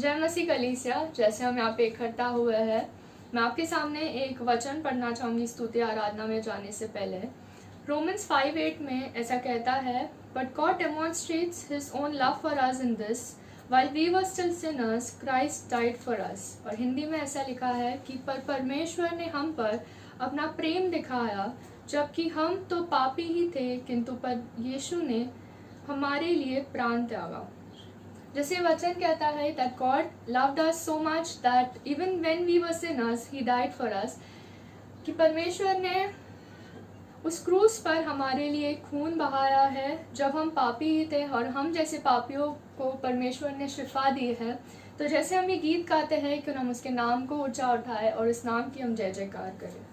जय मसीह कलीसिया। जैसे हम यहाँ पे इकट्ठा हुए हैं, मैं आपके सामने एक वचन पढ़ना चाहूँगी स्तुति आराधना में जाने से पहले। रोमन्स 5:8 में ऐसा कहता है, but God demonstrates his own love for us in this, while we were still sinners Christ died for us. और हिंदी में ऐसा लिखा है कि पर परमेश्वर ने हम पर अपना प्रेम दिखाया, जबकि हम तो पापी ही थे, किंतु पर यीशु ने हमारे लिए प्राण त्यागा। जैसे वचन कहता है that God loved us so much that even when we were sinners, He died for us, कि परमेश्वर ने उस क्रूस पर हमारे लिए खून बहाया है जब हम पापी ही थे, और हम जैसे पापियों को परमेश्वर ने शिफा दी है। तो जैसे हम ये गीत गाते हैं कि हम उसके नाम को ऊंचा उठाए और इस नाम की हम जय जयकार करें।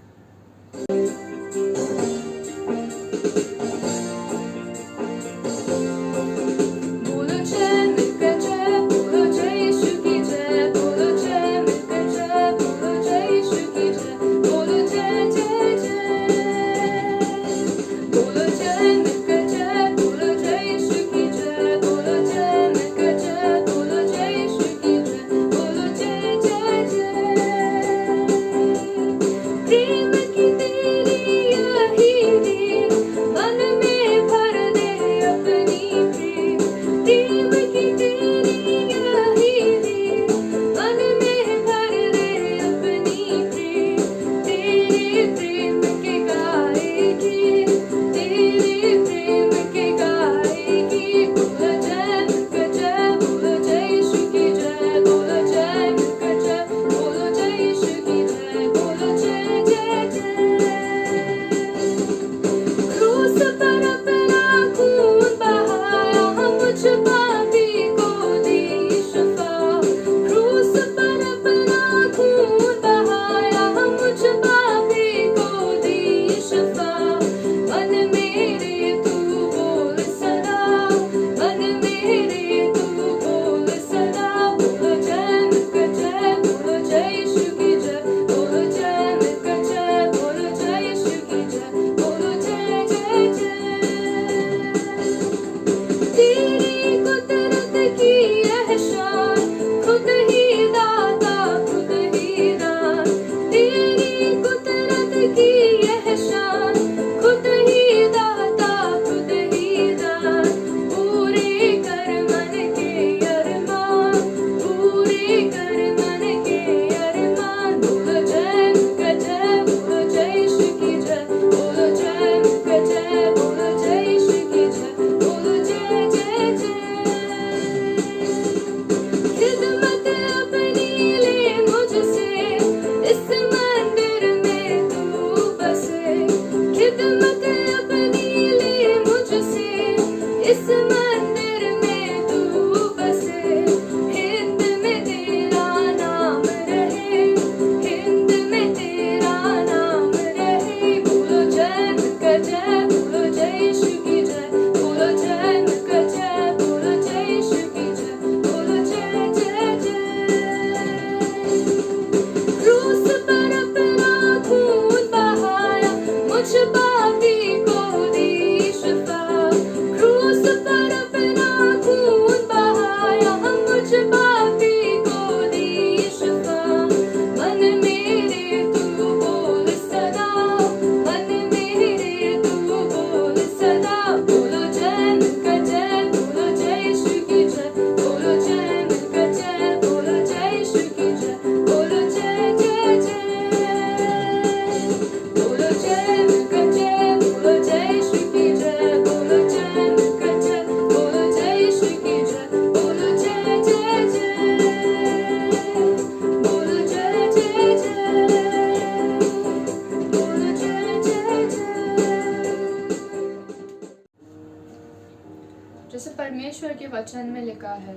जैसे परमेश्वर के वचन में लिखा है,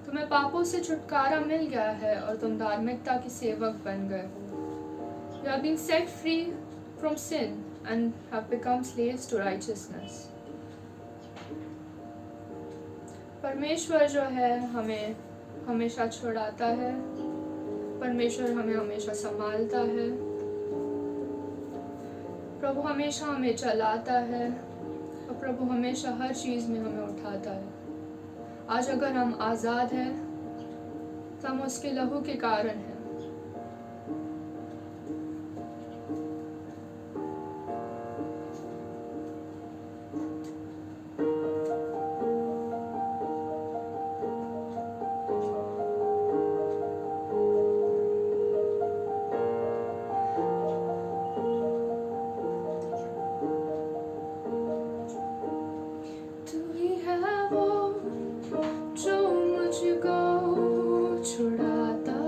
तुम्हें पापों से छुटकारा मिल गया है और तुम धार्मिकता के सेवक बन गए हो। You have been set free from sin and have become slaves to righteousness. परमेश्वर जो है हमें हमेशा छुड़ाता है, परमेश्वर हमें हमेशा संभालता है, प्रभु हमेशा हमें चलाता है और प्रभु हमेशा हर चीज़ में हमें उठाता है। आज अगर हम आज़ाद हैं हम उसके लहू के कारण हैं। तू ही है वो जो मुझको छुड़ाता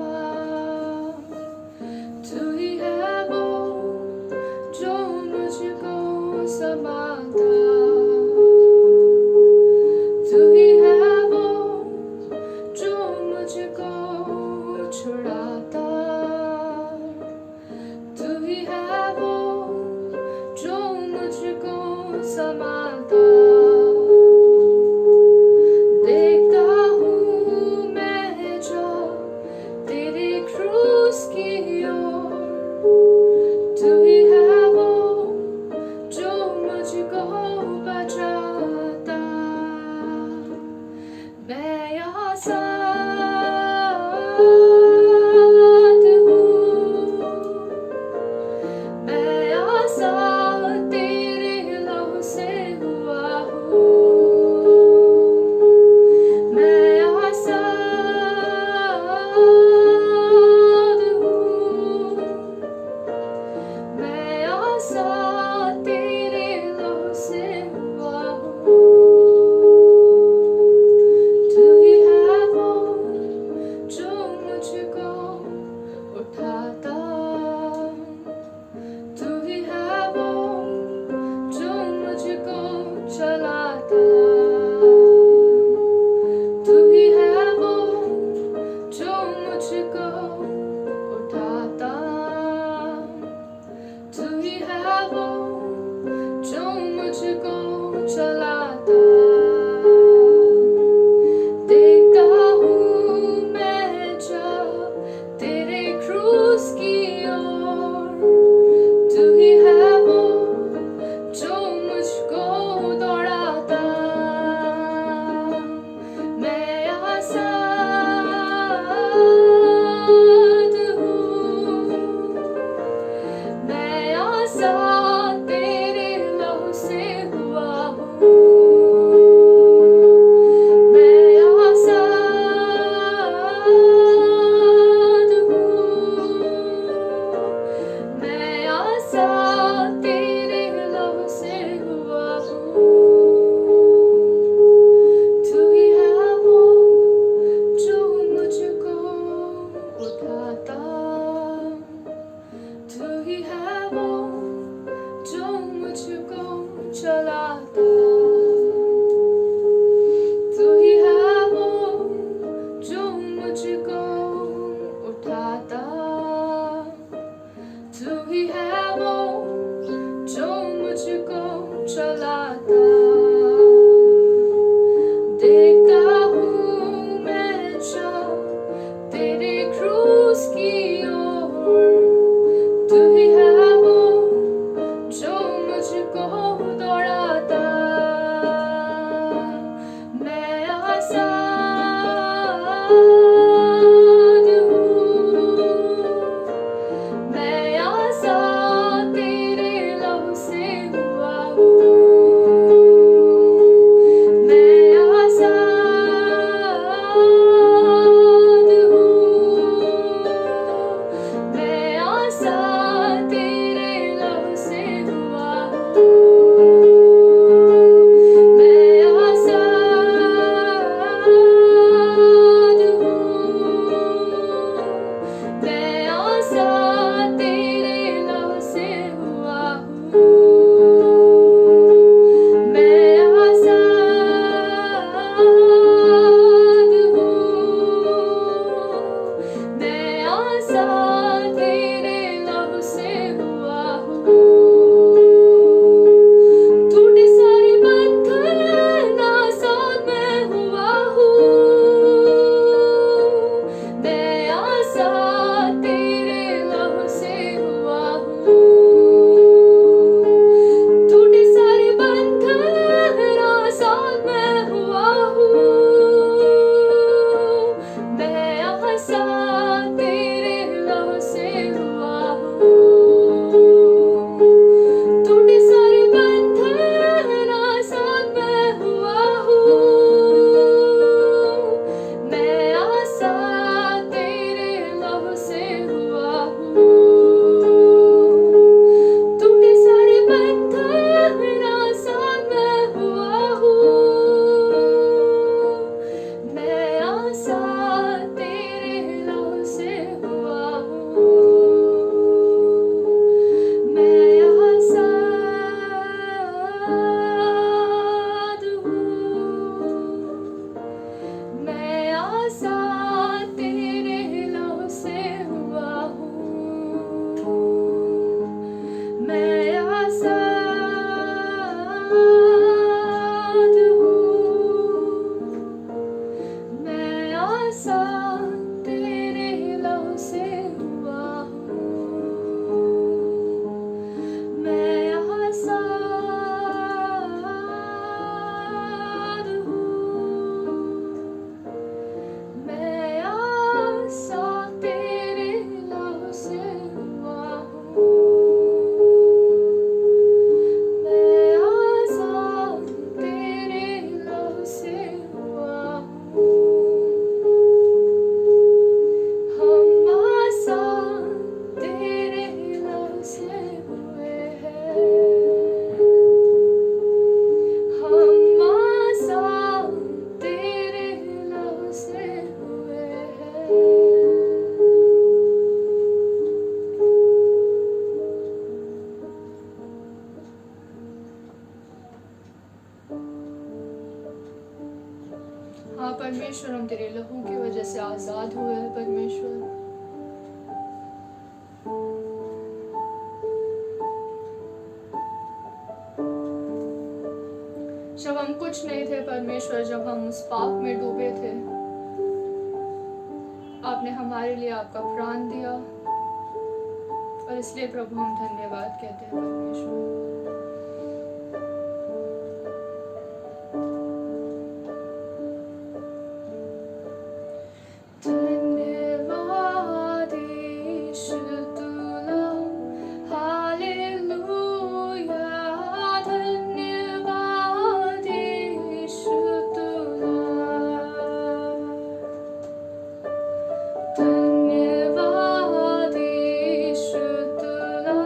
आज़ाद हूँ, मैं आज़ाद तेरे लहू से हुआ हूँ, मैं आज़ाद हूँ, मैं आज़ाद तेरे लहू से हुआ हूँ, मैं आज़ाद तेरे लहू से हुआ हूँ। हम आज़ाद तेरे लहू से हुए हैं, हम आज़ाद तेरे लहू से हुए हैं। हाँ परमेश्वर, हम तेरे लहू की वजह से आज़ाद हुए हैं परमेश्वर। जब हम कुछ नहीं थे परमेश्वर, जब हम उस पाप में डूबे थे, आपने हमारे लिए आपका प्राण दिया, और इसलिए प्रभु हम धन्यवाद कहते हैं परमेश्वर। धन्यवाद यीशु तुला, हालेलुया, धन्यवाद यीशु तुला, धन्यवाद यीशु तुला,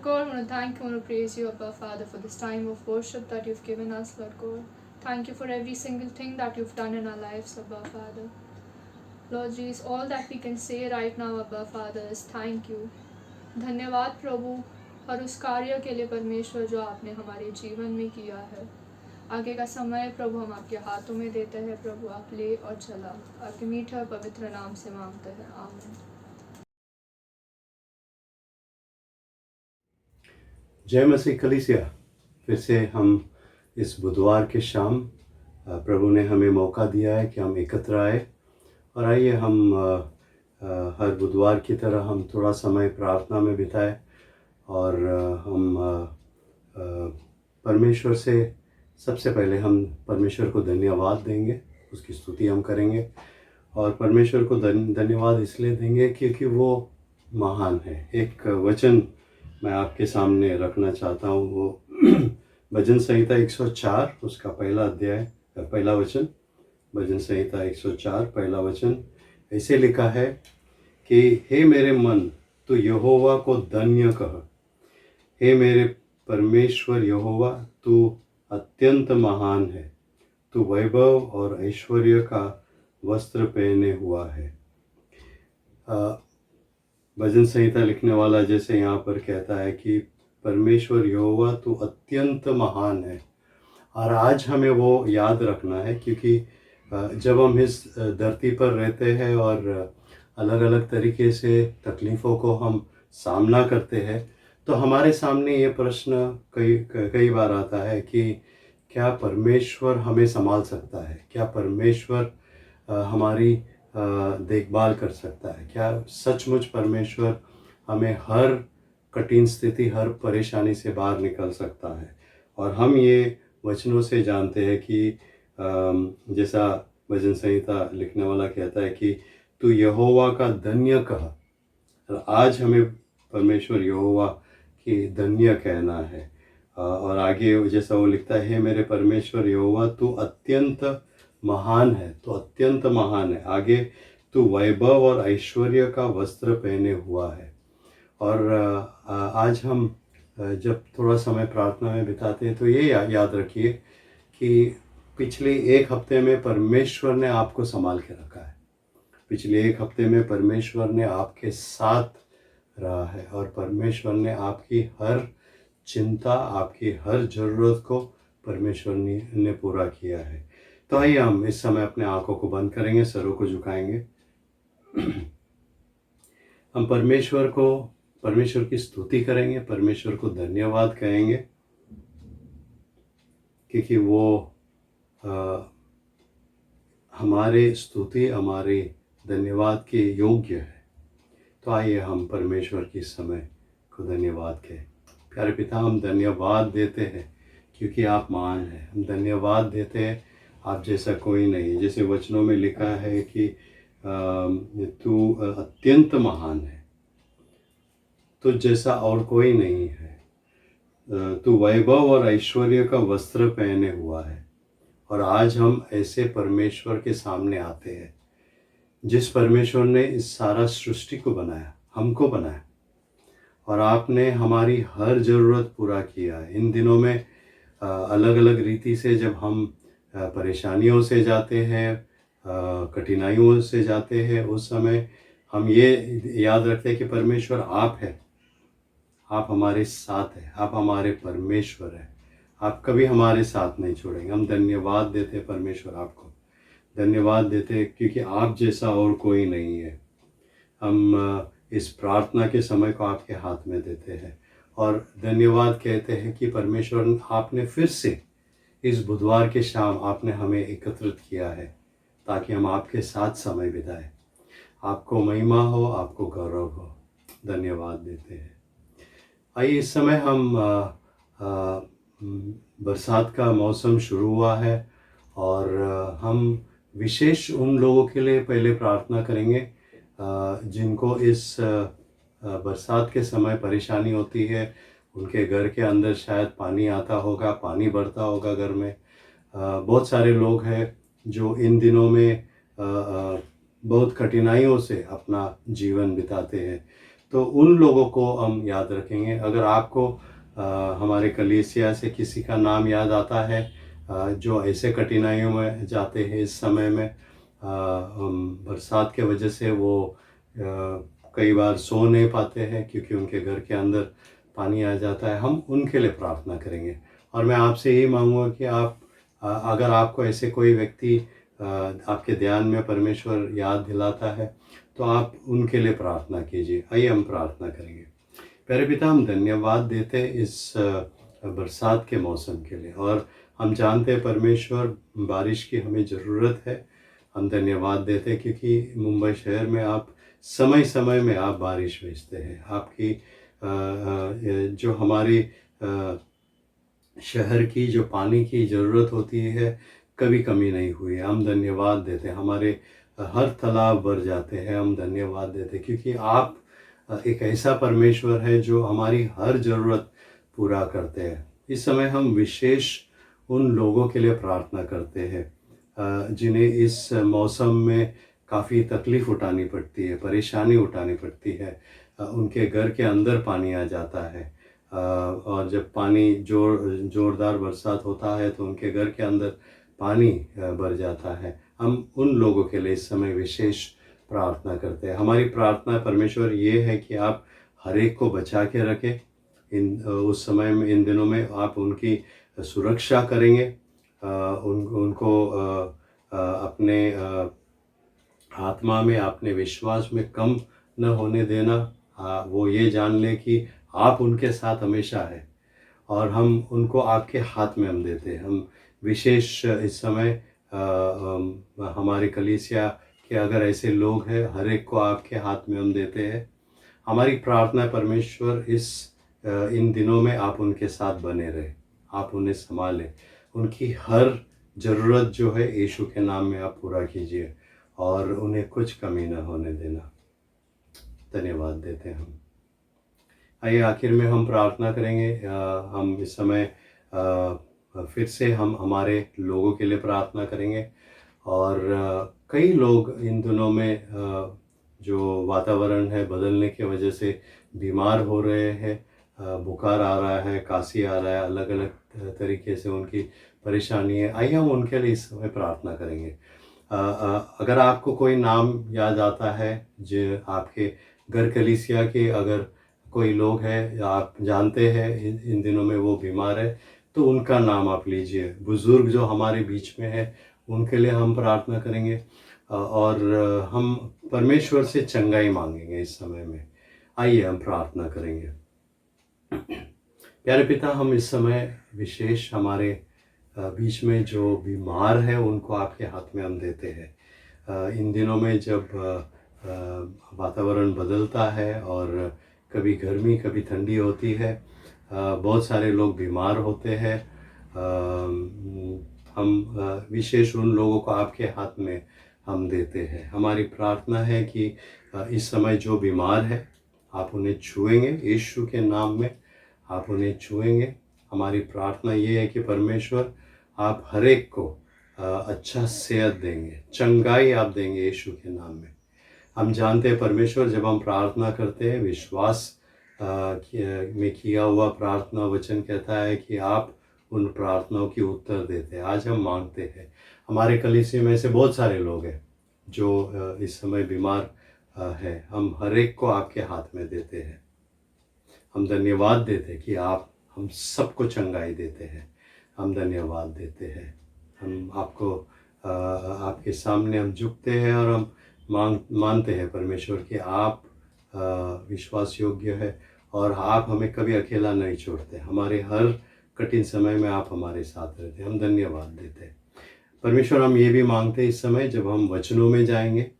Lord God, I want to thank you, I want to praise you, Abba Father, for this time of worship that you've given us, Lord God. Thank you for every single thing that you've done in our lives, Abba Father. Lord Jesus, all that we can say right now, Abba Father, is thank you. धन्यवाद प्रभु और उस कार्य के लिए परमेश्वर जो आपने हमारे जीवन में किया है। आगे का समय प्रभु हम आपके हाथों में देते हैं। प्रभु आप ले और चला, आपके मीठे और पवित्र नाम से मांगते हैं, आमीन। जय मसीह कलीसिया। फिर से हम इस बुधवार के शाम प्रभु ने हमें मौका दिया है कि हम एकत्र आए, और आइए हम हर बुधवार की तरह हम थोड़ा समय प्रार्थना में बिताए, और हम परमेश्वर से सबसे पहले हम परमेश्वर को धन्यवाद देंगे, उसकी स्तुति हम करेंगे। और परमेश्वर को धन्यवाद इसलिए देंगे क्योंकि वो महान है। एक वचन मैं आपके सामने रखना चाहता हूँ, वो भजन संहिता 104 उसका पहला वचन। भजन संहिता 104 पहला वचन ऐसे लिखा है कि हे मेरे मन, तू यहोवा को धन्य कह। हे मेरे परमेश्वर यहोवा, तू अत्यंत महान है। तू वैभव और ऐश्वर्य का वस्त्र पहने हुआ है। भजन संहिता लिखने वाला जैसे यहाँ पर कहता है कि परमेश्वर यहोवा तू अत्यंत महान है। और आज हमें वो याद रखना है, क्योंकि जब हम इस धरती पर रहते हैं और अलग अलग तरीके से तकलीफ़ों को हम सामना करते हैं, तो हमारे सामने ये प्रश्न कई बार आता है कि क्या परमेश्वर हमें संभाल सकता है? क्या परमेश्वर हमारी देखभाल कर सकता है? क्या सचमुच परमेश्वर हमें हर कठिन स्थिति, हर परेशानी से बाहर निकल सकता है? और हम ये वचनों से जानते हैं कि जैसा भजन संहिता लिखने वाला कहता है कि तू यहोवा का धन्य कह। और आज हमें परमेश्वर यहोवा की धन्य कहना है। और आगे जैसा वो लिखता है, मेरे परमेश्वर यहोवा तू अत्यंत महान है, तो अत्यंत महान है। आगे तू वैभव और ऐश्वर्य का वस्त्र पहने हुआ है। और आज हम जब थोड़ा समय प्रार्थना में बिताते हैं तो ये याद रखिए कि पिछले एक हफ्ते में परमेश्वर ने आपको संभाल के रखा है। पिछले एक हफ्ते में परमेश्वर ने आपके साथ रहा है, और परमेश्वर ने आपकी हर चिंता, आपकी हर ज़रूरत को परमेश्वर ने पूरा किया है। तो आइए हम इस समय अपने आंखों को बंद करेंगे, सरों को झुकाएंगे। हम परमेश्वर की स्तुति करेंगे, परमेश्वर को धन्यवाद कहेंगे, क्योंकि वो हमारे स्तुति, हमारे धन्यवाद के योग्य है। तो आइए हम परमेश्वर की समय को धन्यवाद कहें। प्यारे पिता, हम धन्यवाद देते हैं क्योंकि आप महान हैं। हम धन्यवाद देते हैं, आप जैसा कोई नहीं। जैसे वचनों में लिखा है कि तू अत्यंत महान है, तो जैसा और कोई नहीं है। तू वैभव और ऐश्वर्य का वस्त्र पहने हुआ है। और आज हम ऐसे परमेश्वर के सामने आते हैं, जिस परमेश्वर ने इस सारा सृष्टि को बनाया, हमको बनाया, और आपने हमारी हर ज़रूरत पूरा किया है। इन दिनों में अलग अलग रीति से जब हम परेशानियों से जाते हैं, कठिनाइयों से जाते हैं, उस समय हम ये याद रखते हैं कि परमेश्वर आप है, आप हमारे साथ हैं, आप हमारे परमेश्वर हैं, आप कभी हमारे साथ नहीं छोड़ेंगे। हम धन्यवाद देते हैं परमेश्वर, आपको धन्यवाद देते हैं क्योंकि आप जैसा और कोई नहीं है। हम इस प्रार्थना के समय को आपके हाथ में देते हैं और धन्यवाद कहते हैं कि परमेश्वर, आपने फिर से इस बुधवार के शाम आपने हमें एकत्रित किया है ताकि हम आपके साथ समय बिताएं। आपको महिमा हो, आपको गौरव हो। धन्यवाद देते हैं। आइए, इस समय हम बरसात का मौसम शुरू हुआ है और हम विशेष उन लोगों के लिए पहले प्रार्थना करेंगे जिनको इस बरसात के समय परेशानी होती है। उनके घर के अंदर शायद पानी आता होगा, पानी भरता होगा घर में। बहुत सारे लोग हैं जो इन दिनों में बहुत कठिनाइयों से अपना जीवन बिताते हैं। तो उन लोगों को हम याद रखेंगे। अगर आपको हमारे कलीसिया से किसी का नाम याद आता है जो ऐसे कठिनाइयों में जाते हैं इस समय में, बरसात के वजह से वो कई बार सो नहीं पाते हैं क्योंकि उनके घर के अंदर पानी आ जाता है, हम उनके लिए प्रार्थना करेंगे। और मैं आपसे यही मांगूंगा कि आप अगर आपको ऐसे कोई व्यक्ति आपके ध्यान में परमेश्वर याद दिलाता है तो आप उनके लिए प्रार्थना कीजिए। आइए हम प्रार्थना करेंगे। प्यारे पिता, हम धन्यवाद देते इस बरसात के मौसम के लिए, और हम जानते हैं परमेश्वर बारिश की हमें ज़रूरत है। हम धन्यवाद देते क्योंकि मुंबई शहर में आप समय समय में आप बारिश भेजते हैं। आपकी जो हमारी शहर की जो पानी की ज़रूरत होती है कभी कमी नहीं हुई है। हम धन्यवाद देते हैं, हमारे हर तालाब भर जाते हैं। हम धन्यवाद देते क्योंकि आप एक ऐसा परमेश्वर है जो हमारी हर ज़रूरत पूरा करते हैं। इस समय हम विशेष उन लोगों के लिए प्रार्थना करते हैं जिन्हें इस मौसम में काफ़ी तकलीफ़ उठानी पड़ती है, परेशानी उठानी पड़ती है। उनके घर के अंदर पानी आ जाता है, और जब पानी जोरदार बरसात होता है तो उनके घर के अंदर पानी भर जाता है। हम उन लोगों के लिए इस समय विशेष प्रार्थना करते हैं। हमारी प्रार्थना परमेश्वर ये है कि आप हर एक को बचा के रखें। उस समय में, इन दिनों में आप उनकी सुरक्षा करेंगे, उनको अपने आत्मा में, अपने विश्वास में कम न होने देना। वो ये जान ले कि आप उनके साथ हमेशा है, और हम उनको आपके हाथ में हम देते हैं। हम विशेष इस समय हमारे कलीसिया के अगर ऐसे लोग हैं, हर एक को आपके हाथ में हम देते हैं। हमारी प्रार्थना परमेश्वर इन दिनों में आप उनके साथ बने रहे, आप उन्हें संभालें, उनकी हर ज़रूरत जो है यीशु के नाम में आप पूरा कीजिए, और उन्हें कुछ कमी न होने देना। धन्यवाद देते हैं हम। आइए आखिर में हम प्रार्थना करेंगे। हम इस समय फिर से हम हमारे लोगों के लिए प्रार्थना करेंगे। और कई लोग इन दिनों में जो वातावरण है बदलने की वजह से बीमार हो रहे हैं, बुखार आ रहा है, काशी आ रहा है, अलग अलग तरीके से उनकी परेशानी है। आइए हम उनके लिए इस समय प्रार्थना करेंगे। अगर आपको कोई नाम याद आता है जो आपके घर कलीसिया के अगर कोई लोग हैं आप जानते हैं इन दिनों में वो बीमार है, तो उनका नाम आप लीजिए। बुज़ुर्ग जो हमारे बीच में है उनके लिए हम प्रार्थना करेंगे, और हम परमेश्वर से चंगाई मांगेंगे इस समय में। आइए हम प्रार्थना करेंगे। प्यारे पिता, हम इस समय विशेष हमारे बीच में जो बीमार है उनको आपके हाथ में हम देते हैं। इन दिनों में जब वातावरण बदलता है और कभी गर्मी कभी ठंडी होती है, बहुत सारे लोग बीमार होते हैं। हम विशेष उन लोगों को आपके हाथ में हम देते हैं। हमारी प्रार्थना है कि इस समय जो बीमार है आप उन्हें छुएंगे, यीशु के नाम में आप उन्हें छुएंगे। हमारी प्रार्थना ये है कि परमेश्वर आप हर एक को अच्छा सेहत देंगे, चंगाई आप देंगे यीशु के नाम में। हम जानते हैं परमेश्वर, जब हम प्रार्थना करते हैं विश्वास में किया हुआ प्रार्थना वचन कहता है कि आप उन प्रार्थनाओं की उत्तर देते हैं। आज हम मांगते हैं, हमारे कलीसिया में ऐसे बहुत सारे लोग हैं जो इस समय बीमार है। हम हर एक को आपके हाथ में देते हैं। हम धन्यवाद देते हैं कि आप हम सबको चंगाई देते हैं। हम धन्यवाद देते हैं। हम आपको आपके सामने हम झुकते हैं और हम मानते हैं परमेश्वर कि आप विश्वास योग्य है और आप हमें कभी अकेला नहीं छोड़ते। हमारे हर कठिन समय में आप हमारे साथ रहते हैं। हम धन्यवाद देते हैं परमेश्वर। हम ये भी मांगते हैं इस समय जब हम वचनों में जाएंगे,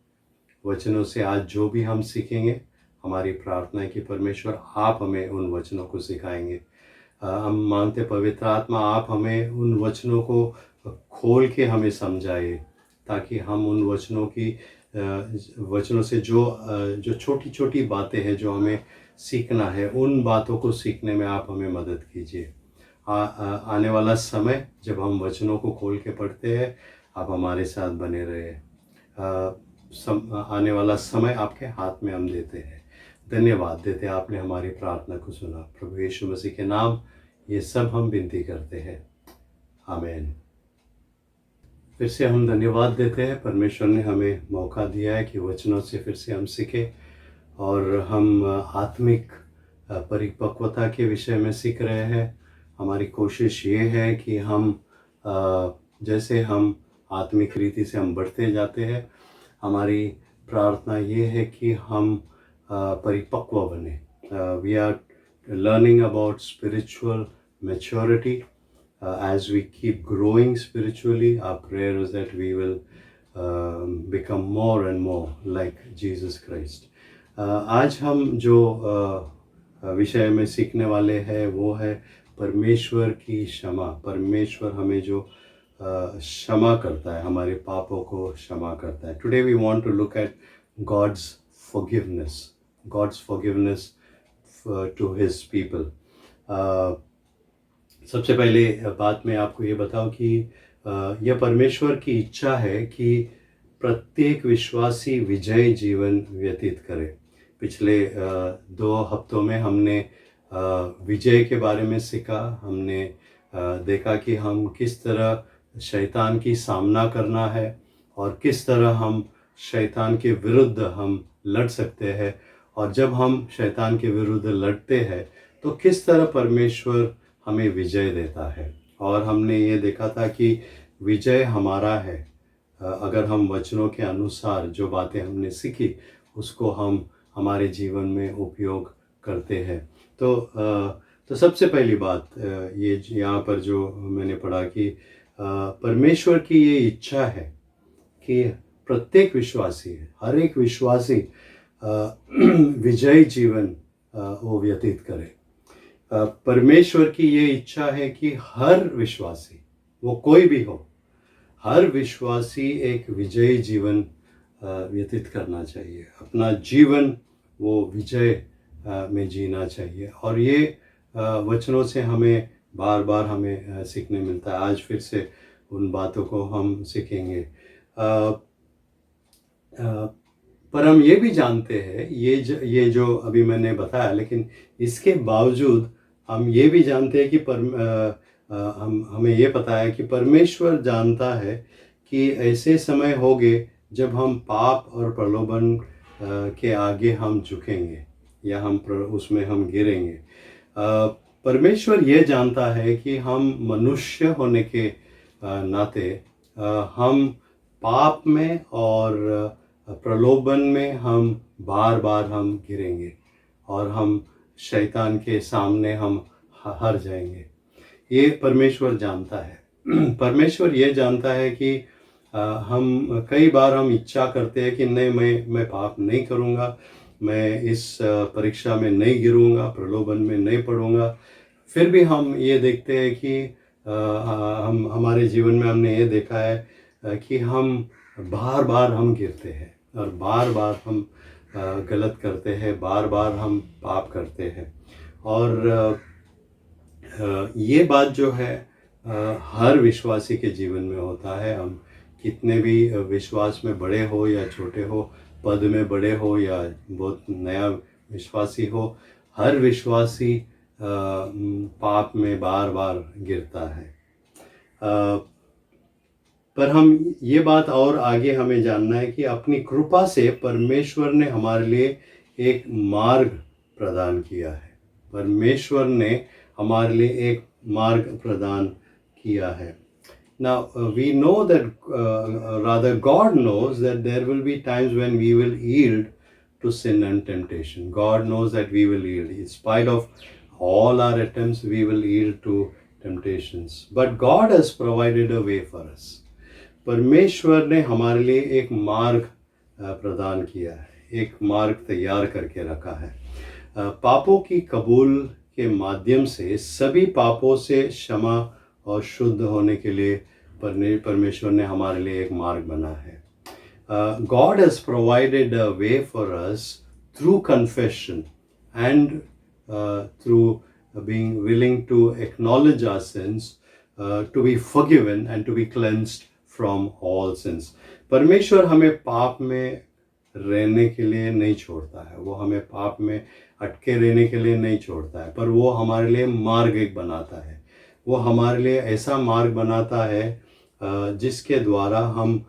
वचनों से आज जो भी हम सीखेंगे, हमारी प्रार्थना है कि परमेश्वर आप हमें उन वचनों को सिखाएंगे। हम मांगते पवित्र आत्मा आप हमें उन वचनों को खोल के हमें समझाए, ताकि हम उन वचनों से जो छोटी छोटी बातें हैं जो हमें सीखना है, उन बातों को सीखने में आप हमें मदद कीजिए। आने वाला समय जब हम वचनों को खोल के पढ़ते हैं, आप हमारे साथ बने रहे। आने वाला समय आपके हाथ में हम देते हैं। धन्यवाद देते हैं, आपने हमारी प्रार्थना को सुना। प्रभु यीशु मसीह के नाम ये सब हम विनती करते हैं, आमीन। फिर से हम धन्यवाद देते हैं, परमेश्वर ने हमें मौका दिया है कि वचनों से फिर से हम सीखें और हम आत्मिक परिपक्वता के विषय में सीख रहे हैं। हमारी कोशिश ये है कि हम जैसे हम आत्मिक रीति से हम बढ़ते जाते हैं, हमारी प्रार्थना ये है कि हम परिपक्व बने। We are learning about spiritual maturity. As we keep growing spiritually, our prayer is that we will become more and more like Jesus Christ. आज हम जो विषय में सीखने वाले हैं वो है परमेश्वर की क्षमा। परमेश्वर हमें जो क्षमा करता है, हमारे पापों को क्षमा करता है। Today we want to look at God's forgiveness to His people. सबसे पहले बात मैं आपको ये बताऊं कि यह परमेश्वर की इच्छा है कि प्रत्येक विश्वासी विजयी जीवन व्यतीत करे। पिछले 2 हफ्तों में हमने विजय के बारे में सीखा। हमने देखा कि हम किस तरह शैतान की सामना करना है और किस तरह हम शैतान के विरुद्ध हम लड़ सकते हैं, और जब हम शैतान के विरुद्ध लड़ते हैं तो किस तरह परमेश्वर हमें विजय देता है। और हमने ये देखा था कि विजय हमारा है अगर हम वचनों के अनुसार जो बातें हमने सीखी उसको हम हमारे जीवन में उपयोग करते हैं। तो सबसे पहली बात ये यहाँ पर जो मैंने पढ़ा कि परमेश्वर की ये इच्छा है कि प्रत्येक विश्वासी, हर एक विश्वासी विजयी जीवन वो व्यतीत करे। परमेश्वर की ये इच्छा है कि हर विश्वासी, वो कोई भी हो, हर विश्वासी एक विजयी जीवन व्यतीत करना चाहिए। अपना जीवन वो विजय में जीना चाहिए, और ये वचनों से हमें बार बार हमें सीखने मिलता है। आज फिर से उन बातों को हम सीखेंगे। पर हम ये भी जानते हैं, ये जो अभी मैंने बताया, लेकिन इसके बावजूद हम ये भी जानते हैं कि हमें ये पता है कि परमेश्वर जानता है कि ऐसे समय होंगे जब हम पाप और प्रलोभन के आगे हम झुकेंगे या उसमें हम गिरेंगे। परमेश्वर ये जानता है कि हम मनुष्य होने के नाते हम पाप में और प्रलोभन में हम बार बार हम गिरेंगे और हम शैतान के सामने हम हार जाएंगे। ये परमेश्वर जानता है। परमेश्वर ये जानता है कि हम कई बार हम इच्छा करते हैं कि नहीं, मैं पाप नहीं करूँगा, मैं इस परीक्षा में नहीं गिरूँगा, प्रलोभन में नहीं पड़ूँगा। फिर भी हम ये देखते हैं कि हम हमारे जीवन में हमने ये देखा है कि हम बार बार हम गिरते हैं और बार बार हम गलत करते हैं, बार बार हम पाप करते हैं। और ये बात जो है हर विश्वासी के जीवन में होता है। हम कितने भी विश्वास में बड़े हो या छोटे हो, पद में बड़े हो या बहुत नया विश्वासी हो, हर विश्वासी पाप में बार बार गिरता है। पर हम ये बात और आगे हमें जानना है कि अपनी कृपा से परमेश्वर ने हमारे लिए एक मार्ग प्रदान किया है। परमेश्वर ने हमारे लिए एक मार्ग प्रदान किया है। Now we know that rather God knows that there will be times when we will yield to sin and temptation. God knows that we will yield. In spite of all our attempts, we will yield to temptations. But God has provided a way for us. परमेश्वर ने हमारे लिए एक मार्ग प्रदान किया है, एक मार्ग तैयार करके रखा है। पापों की कबूल के माध्यम से सभी पापों से क्षमा और शुद्ध होने के लिए परमेश्वर ने हमारे लिए एक मार्ग बना है। God has provided a way for us through confession and through being willing to acknowledge our sins, to be forgiven and to be cleansed from all sins. परमेश्वर हमें पाप में रहने के लिए नहीं छोड़ता है, वो हमें पाप में अटके रहने के लिए नहीं छोड़ता है, पर वो हमारे लिए मार्ग एक बनाता है। वो हमारे लिए ऐसा मार्ग बनाता है जिसके द्वारा हम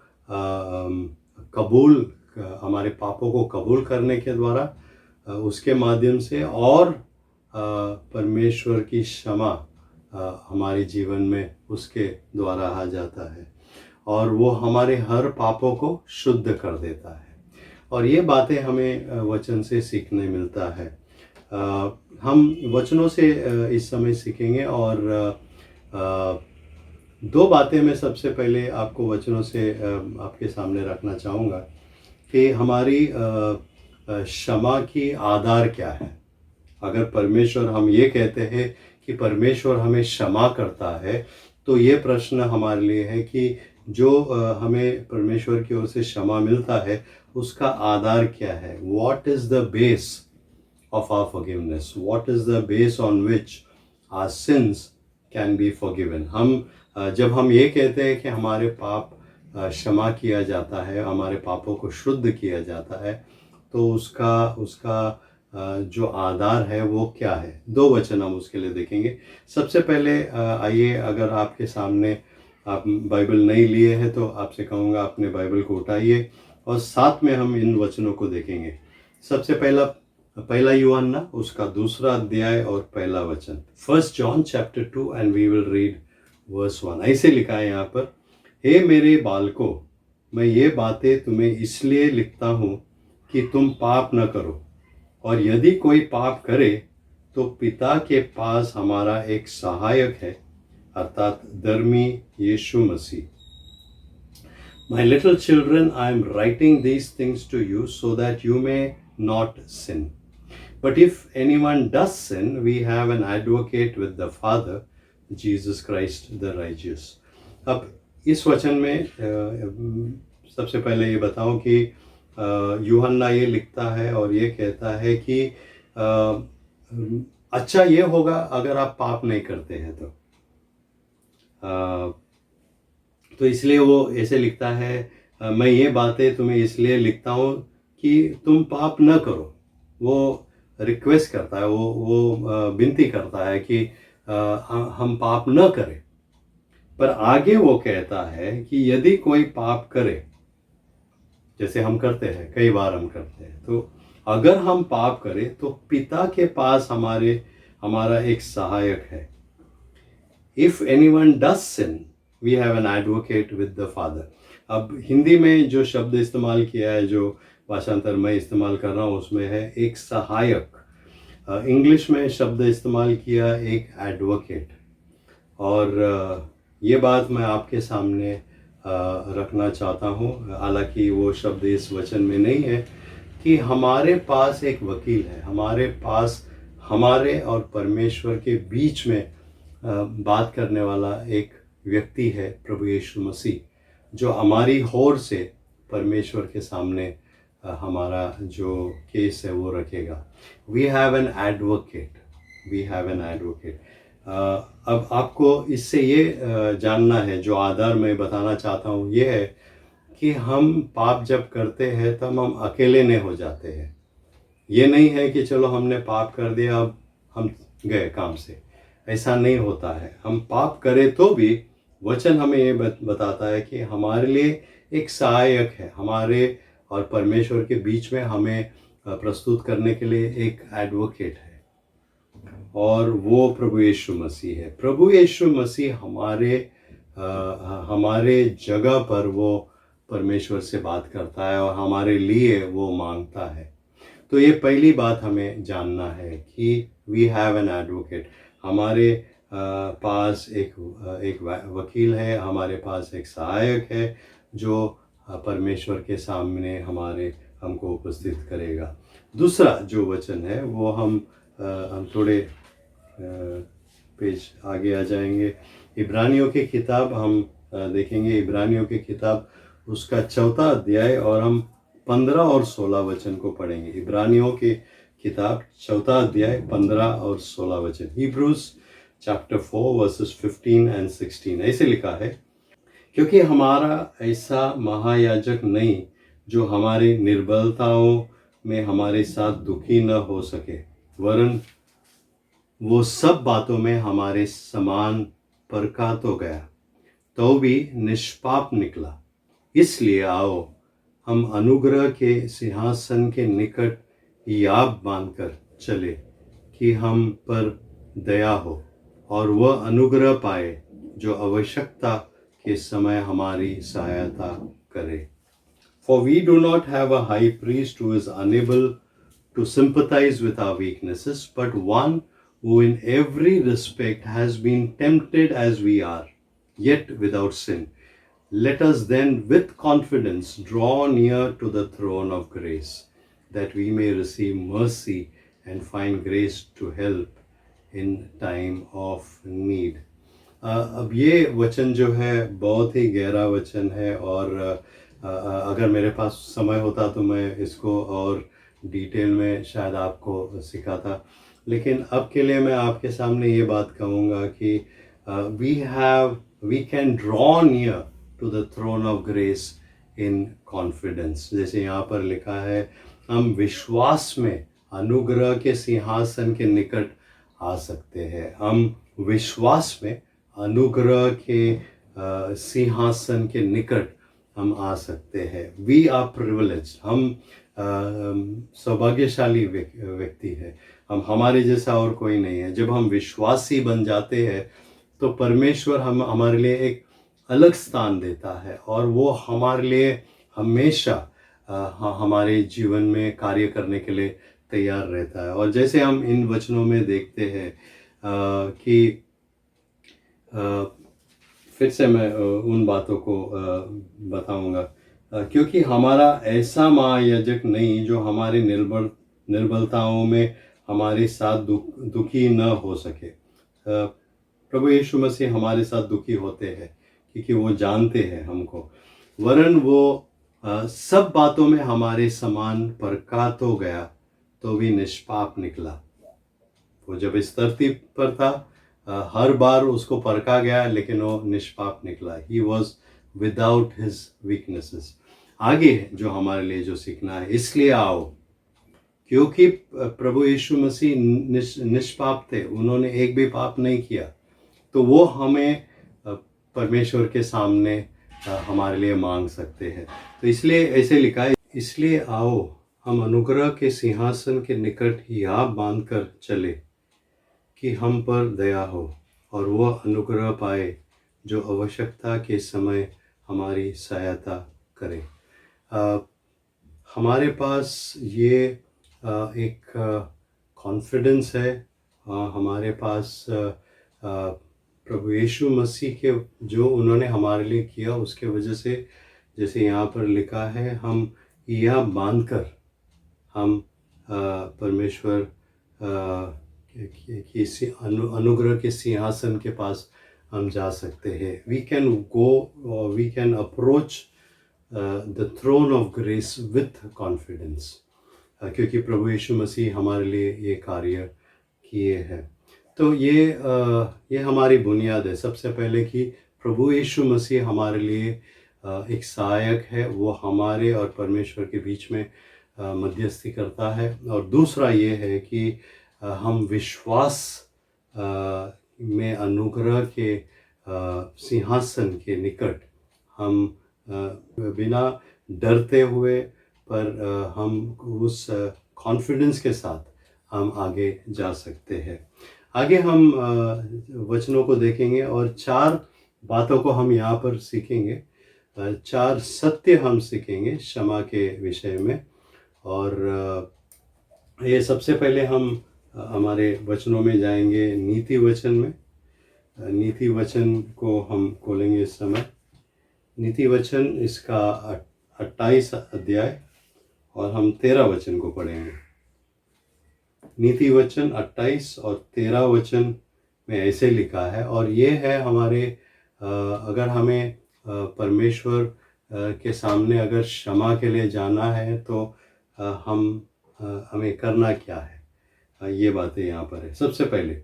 हमारे पापों को कबूल करने के द्वारा उसके माध्यम से और परमेश्वर की क्षमा हमारे जीवन में उसके द्वारा आ जाता है और वो हमारे हर पापों को शुद्ध कर देता है। और ये बातें हमें वचन से सीखने मिलता है। हम वचनों से इस समय सीखेंगे और दो बातें मैं सबसे पहले आपको वचनों से आपके सामने रखना चाहूँगा कि हमारी क्षमा की आधार क्या है। अगर परमेश्वर, हम ये कहते हैं कि परमेश्वर हमें क्षमा करता है, तो ये प्रश्न हमारे लिए है कि जो हमें परमेश्वर की ओर से क्षमा मिलता है उसका आधार क्या है। What is the base of our forgiveness? What is the base on which our sins can be forgiven? जब हम ये कहते हैं कि हमारे पाप क्षमा किया जाता है, हमारे पापों को शुद्ध किया जाता है, तो उसका जो आधार है वो क्या है। दो वचन हम उसके लिए देखेंगे। सबसे पहले आइए, अगर आपके सामने आप बाइबल नहीं लिए हैं तो आपसे कहूँगा अपने बाइबल को उठाइए और साथ में हम इन वचनों को देखेंगे। सबसे पहला यूहन्ना उसका 2 अध्याय और पहला वचन, 1 John chapter 2 and we will read verse 1। ऐसे लिखा है यहाँ पर, हे मेरे बालकों, मैं ये बातें तुम्हें इसलिए लिखता हूँ कि तुम पाप न करो, और यदि कोई पाप करे तो पिता के पास हमारा एक सहायक है, अर्थात धर्मी यीशु मसीह। My little children, I am writing these things to you so that you may not sin. But if anyone does sin, we have an advocate with the Father, Jesus Christ the righteous। अब इस वचन में सबसे पहले ये बताऊं कि यूहन्ना ये लिखता है और ये कहता है कि अच्छा ये होगा अगर आप पाप नहीं करते हैं तो इसलिए वो ऐसे लिखता है, मैं ये बातें तुम्हें इसलिए लिखता हूँ कि तुम पाप न करो। वो रिक्वेस्ट करता है, वो विनती करता है कि हम पाप न करें। पर आगे वो कहता है कि यदि कोई पाप करे, जैसे हम करते हैं, कई बार हम करते हैं, तो अगर हम पाप करें तो पिता के पास हमारा एक सहायक है। If anyone does sin, we have an advocate with the Father। अब हिंदी में जो शब्द इस्तेमाल किया है, जो भाषांतर मैं इस्तेमाल कर रहा हूँ, उसमें है एक सहायक। इंग्लिश में शब्द इस्तेमाल किया एक एडवोकेट। और ये बात मैं आपके सामने रखना चाहता हूँ, हालांकि वो शब्द इस वचन में नहीं है, कि हमारे पास एक वकील है, हमारे पास हमारे और परमेश्वर के बीच में बात करने वाला एक व्यक्ति है, प्रभु यीशु मसीह, जो हमारी ओर से परमेश्वर के सामने हमारा जो केस है वो रखेगा। We have an advocate, we have an advocate. अब आपको इससे ये जानना है, जो आधार मैं बताना चाहता हूँ ये है कि हम पाप जब करते हैं तब हम अकेले नहीं हो जाते हैं। ये नहीं है कि चलो हमने पाप कर दिया अब हम गए काम से, ऐसा नहीं होता है। हम पाप करें तो भी वचन हमें ये बताता है कि हमारे लिए एक सहायक है, हमारे और परमेश्वर के बीच में हमें प्रस्तुत करने के लिए एक एडवोकेट है, और वो प्रभु यीशु मसीह है। प्रभु यीशु मसीह हमारे जगह पर वो परमेश्वर से बात करता है और हमारे लिए वो मांगता है। तो ये पहली बात हमें जानना है कि वी हैव एन एडवोकेट। हमारे पास एक वकील है, हमारे पास एक सहायक है जो परमेश्वर के सामने हमको उपस्थित करेगा। दूसरा जो वचन है वो हम थोड़े पेज आगे आ जाएंगे। इब्रानियों की किताब हम देखेंगे, इब्रानियों की किताब उसका 4 अध्याय और हम 15 और 16 वचन को पढ़ेंगे। इब्रानियों की किताब 4 अध्याय 15 और 16 वचन। Hebrews chapter 4 verses 15 and 16 ऐसे लिखा है, क्योंकि हमारा ऐसा महायाजक नहीं जो हमारी निर्बलताओं में हमारे साथ दुखी न हो सके, वरन वो सब बातों में हमारे समान परखा तो गया, तो भी निष्पाप निकला। इसलिए आओ हम अनुग्रह के सिंहासन के निकट याब बांधकर चले कि हम पर दया हो और वह अनुग्रह पाए जो आवश्यकता के समय हमारी सहायता करे। For we do not have a high priest who is unable to sympathize with our weaknesses, but one who in every respect has been tempted as we are, yet without sin. Let us then with confidence draw near to the throne of grace, that we may receive mercy and find grace to help in time of need. अब ये वचन जो है बहुत ही गहरा वचन है, और अगर मेरे पास समय होता तो मैं इसको और डिटेल में शायद आपको सिखाता, लेकिन अब के लिए मैं आपके सामने ये बात कहूँगा कि we can draw near to the throne of grace in confidence. जैसे यहाँ पर लिखा है, हम विश्वास में अनुग्रह के सिंहासन के निकट आ सकते हैं। हम विश्वास में अनुग्रह के सिंहासन के निकट हम आ सकते हैं। वी आर प्रिविलेज, हम सौभाग्यशाली व्यक्ति है, हम हमारे जैसा और कोई नहीं है। जब हम विश्वासी बन जाते हैं तो परमेश्वर हमारे लिए एक अलग स्थान देता है, और वो हमारे लिए हमेशा हमारे जीवन में कार्य करने के लिए तैयार रहता है। और जैसे हम इन वचनों में देखते हैं कि फिर से मैं उन बातों को बताऊंगा, क्योंकि हमारा ऐसा महायाजक नहीं जो हमारी निर्बलताओं में हमारे साथ दुखी न हो सके। प्रभु यीशु मसीह हमारे साथ दुखी होते हैं क्योंकि वो जानते हैं हमको, वरन वो सब बातों में हमारे समान परखा तो गया, तो भी निष्पाप निकला। वो जब इस धरती पर था, हर बार उसको परखा गया, लेकिन वो निष्पाप निकला। He was without his weaknesses। आगे जो हमारे लिए जो सीखना है, इसलिए आओ, क्योंकि प्रभु यीशु मसीह निष्पाप थे, उन्होंने एक भी पाप नहीं किया, तो वो हमें परमेश्वर के सामने हमारे लिए मांग सकते हैं। तो इसलिए ऐसे लिखा है, इसलिए आओ हम अनुग्रह के सिंहासन के निकट याब बांध कर चले कि हम पर दया हो और वह अनुग्रह पाए जो आवश्यकता के समय हमारी सहायता करे। हमारे पास ये एक कॉन्फिडेंस है, हमारे पास प्रभु यीशु मसीह के जो उन्होंने हमारे लिए किया उसके वजह से, जैसे यहाँ पर लिखा है, हम यह बांध कर हम परमेश्वर की अनुग्रह के सिंहासन के पास हम जा सकते हैं। We can go, we can approach the throne of grace with confidence, क्योंकि प्रभु यीशु मसीह हमारे लिए ये कार्य किए हैं। तो ये हमारी बुनियाद है सबसे पहले, कि प्रभु यीशु मसीह हमारे लिए एक सहायक है, वो हमारे और परमेश्वर के बीच में मध्यस्थी करता है। और दूसरा ये है कि हम विश्वास में अनुग्रह के सिंहासन के निकट हम बिना डरते हुए, पर हम उस कॉन्फिडेंस के साथ हम आगे जा सकते हैं। आगे हम वचनों को देखेंगे और 4 बातों को हम यहाँ पर सीखेंगे, 4 सत्य हम सीखेंगे क्षमा के विषय में। और ये सबसे पहले हम हमारे वचनों में जाएंगे, नीति वचन में। नीति वचन को हम खोलेंगे इस समय। नीति वचन इसका 28 अध्याय, और हम 13 वचन को पढ़ेंगे। नीति वचन 28 और 13 वचन में ऐसे लिखा है, और ये है हमारे अगर हमें परमेश्वर के सामने अगर क्षमा के लिए जाना है तो हमें करना क्या है, ये बातें यहाँ पर है। सबसे पहले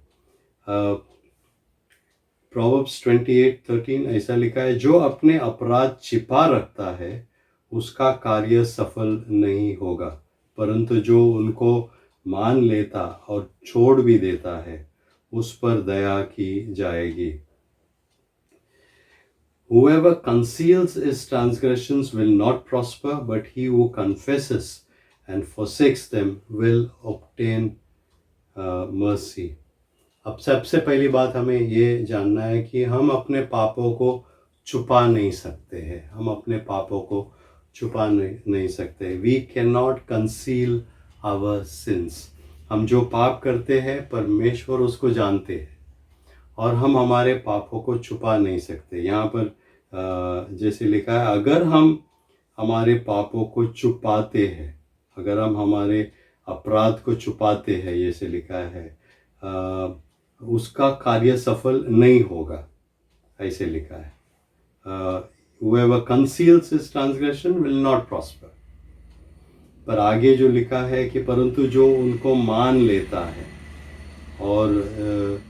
प्रोवर्ब्स 28:13 ऐसा लिखा है, जो अपने अपराध छिपा रखता है उसका कार्य सफल नहीं होगा, परंतु जो उनको मान लेता और छोड़ भी देता है उस पर दया की जाएगी। Whoever conceals his transgressions will not prosper, but he who confesses and forsakes them will obtain mercy. अब सबसे पहली बात हमें ये जानना है कि हम अपने पापों को छुपा नहीं सकते हैं। हम अपने पापों को छुपा नहीं सकते। We can not conceal our sins. हम जो पाप करते हैं परमेश्वर उसको जानते हैं और हम हमारे पापों को छुपा नहीं सकते। यहाँ पर जैसे लिखा है, अगर हम हमारे पापों को छुपाते हैं, अगर हम हमारे अपराध को छुपाते हैं, जैसे लिखा है, उसका कार्य सफल नहीं होगा, ऐसे लिखा है। whoever conceals his transgression will not prosper। पर आगे जो लिखा है कि परंतु जो उनको मान लेता है और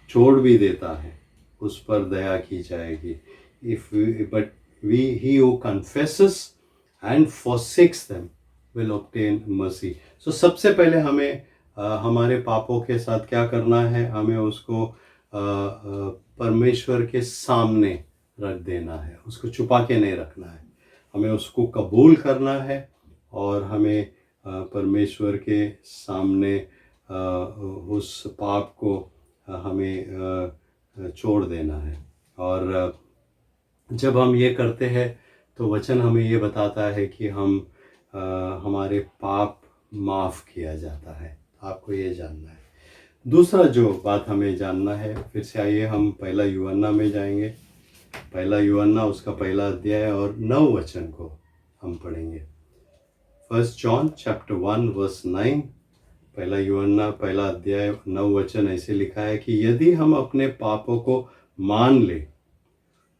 छोड़ भी देता है उस पर दया की जाएगी। He who confesses and forsakes them will obtain mercy। So सबसे पहले हमें हमारे पापों के साथ क्या करना है? हमें उसको परमेश्वर के सामने रख देना है, उसको छुपा के नहीं रखना है। हमें उसको कबूल करना है और हमें परमेश्वर के सामने उस पाप को हमें छोड़ देना है। और जब हम ये करते हैं तो वचन हमें ये बताता है कि हमारे पाप माफ़ किया जाता है। आपको ये जानना है। दूसरा जो बात हमें जानना है, फिर से आइए हम पहला यूहन्ना में जाएंगे। पहला यूहन्ना उसका पहला अध्याय और 9 वचन को हम पढ़ेंगे। 1 John chapter 1 verse 9। पहला यूहन्ना पहला अध्याय 9 वचन ऐसे लिखा है कि यदि हम अपने पापों को मान ले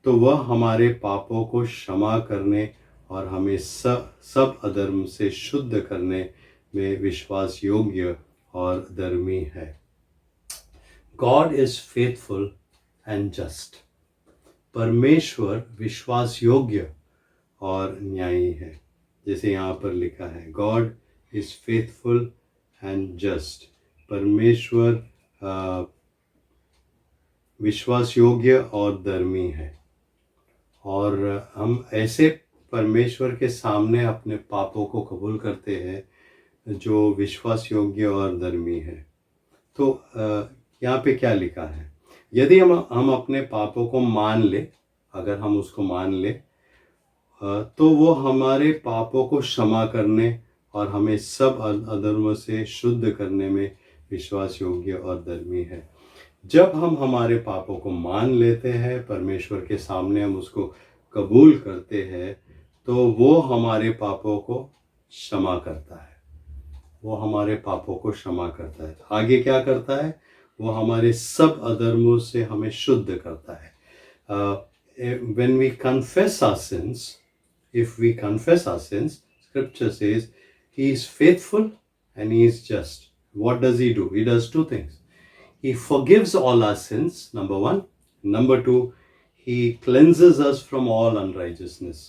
तो वह हमारे पापों को क्षमा करने और हमें सब अधर्म से शुद्ध करने में विश्वास योग्य और धर्मी है। God is faithful and just। परमेश्वर विश्वास योग्य और न्यायी है। जैसे यहाँ पर लिखा है, God is faithful and just। परमेश्वर विश्वास योग्य और धर्मी है। और हम ऐसे परमेश्वर के सामने अपने पापों को कबूल करते हैं जो विश्वास योग्य और धर्मी है। तो यहाँ पे क्या लिखा है? यदि हम अपने पापों को मान ले, अगर हम उसको मान ले तो वो हमारे पापों को क्षमा करने और हमें सब अधर्म से शुद्ध करने में विश्वास योग्य और धर्मी है। जब हम हमारे पापों को मान लेते हैं, परमेश्वर के सामने हम उसको कबूल करते हैं, तो वो हमारे पापों को क्षमा करता है। वो हमारे पापों को क्षमा करता है। आगे क्या करता है? वो हमारे सब अधर्मों से हमें शुद्ध करता है। When we confess our sins, if we confess our sins, Scripture says He is faithful and He is just. What does He do? He does 2 things. He forgives all our sins, number 1. Number 2, He cleanses us from all unrighteousness।